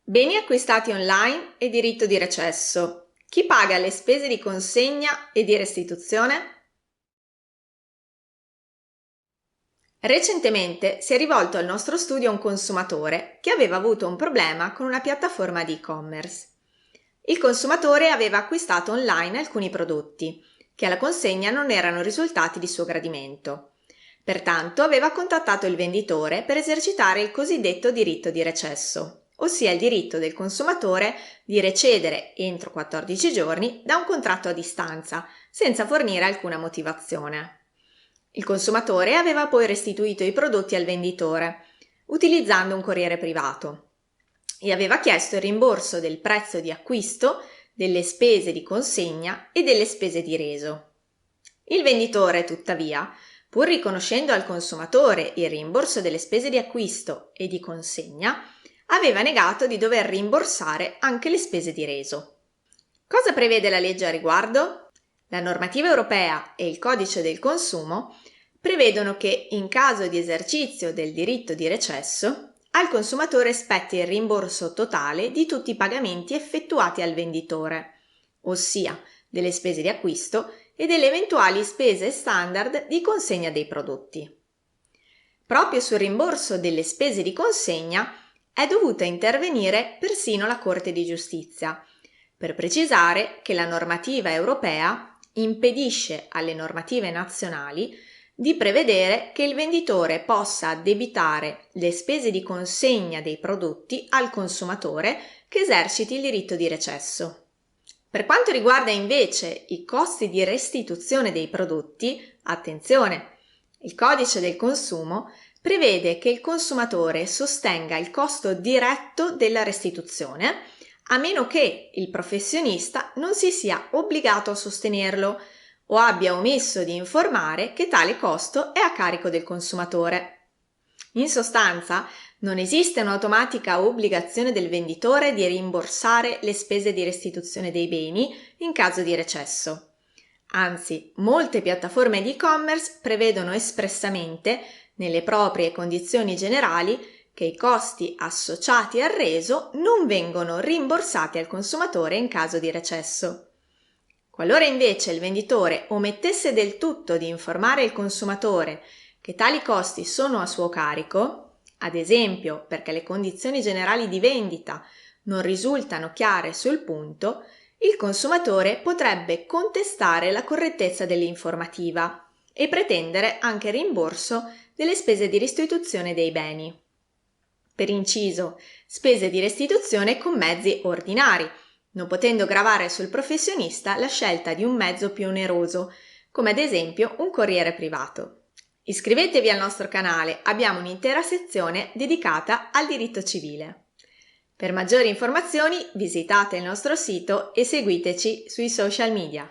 Beni acquistati online e diritto di recesso. Chi paga le spese di consegna e di restituzione? Recentemente si è rivolto al nostro studio un consumatore che aveva avuto un problema con una piattaforma di e-commerce. Il consumatore aveva acquistato online alcuni prodotti che alla consegna non erano risultati di suo gradimento. Pertanto aveva contattato il venditore per esercitare il cosiddetto diritto di recesso, ossia il diritto del consumatore di recedere entro 14 giorni da un contratto a distanza, senza fornire alcuna motivazione. Il consumatore aveva poi restituito i prodotti al venditore, utilizzando un corriere privato, e aveva chiesto il rimborso del prezzo di acquisto, delle spese di consegna e delle spese di reso. Il venditore, tuttavia, pur riconoscendo al consumatore il rimborso delle spese di acquisto e di consegna, aveva negato di dover rimborsare anche le spese di reso. Cosa prevede la legge a riguardo? La normativa europea e il codice del consumo prevedono che, in caso di esercizio del diritto di recesso, al consumatore spetti il rimborso totale di tutti i pagamenti effettuati al venditore, ossia delle spese di acquisto e delle eventuali spese standard di consegna dei prodotti. Proprio sul rimborso delle spese di consegna è dovuta intervenire persino la Corte di Giustizia, per precisare che la normativa europea impedisce alle normative nazionali di prevedere che il venditore possa addebitare le spese di consegna dei prodotti al consumatore che eserciti il diritto di recesso. Per quanto riguarda invece i costi di restituzione dei prodotti, attenzione, il codice del consumo prevede che il consumatore sostenga il costo diretto della restituzione, a meno che il professionista non si sia obbligato a sostenerlo o abbia omesso di informare che tale costo è a carico del consumatore. In sostanza, non esiste un'automatica obbligazione del venditore di rimborsare le spese di restituzione dei beni in caso di recesso. Anzi, molte piattaforme di e-commerce prevedono espressamente, nelle proprie condizioni generali, che i costi associati al reso non vengono rimborsati al consumatore in caso di recesso. Qualora invece il venditore omettesse del tutto di informare il consumatore che tali costi sono a suo carico, ad esempio perché le condizioni generali di vendita non risultano chiare sul punto, il consumatore potrebbe contestare la correttezza dell'informativa e pretendere anche rimborso delle spese di restituzione dei beni. Per inciso, spese di restituzione con mezzi ordinari, non potendo gravare sul professionista la scelta di un mezzo più oneroso, come ad esempio un corriere privato. Iscrivetevi al nostro canale, abbiamo un'intera sezione dedicata al diritto civile. Per maggiori informazioni visitate il nostro sito e seguiteci sui social media.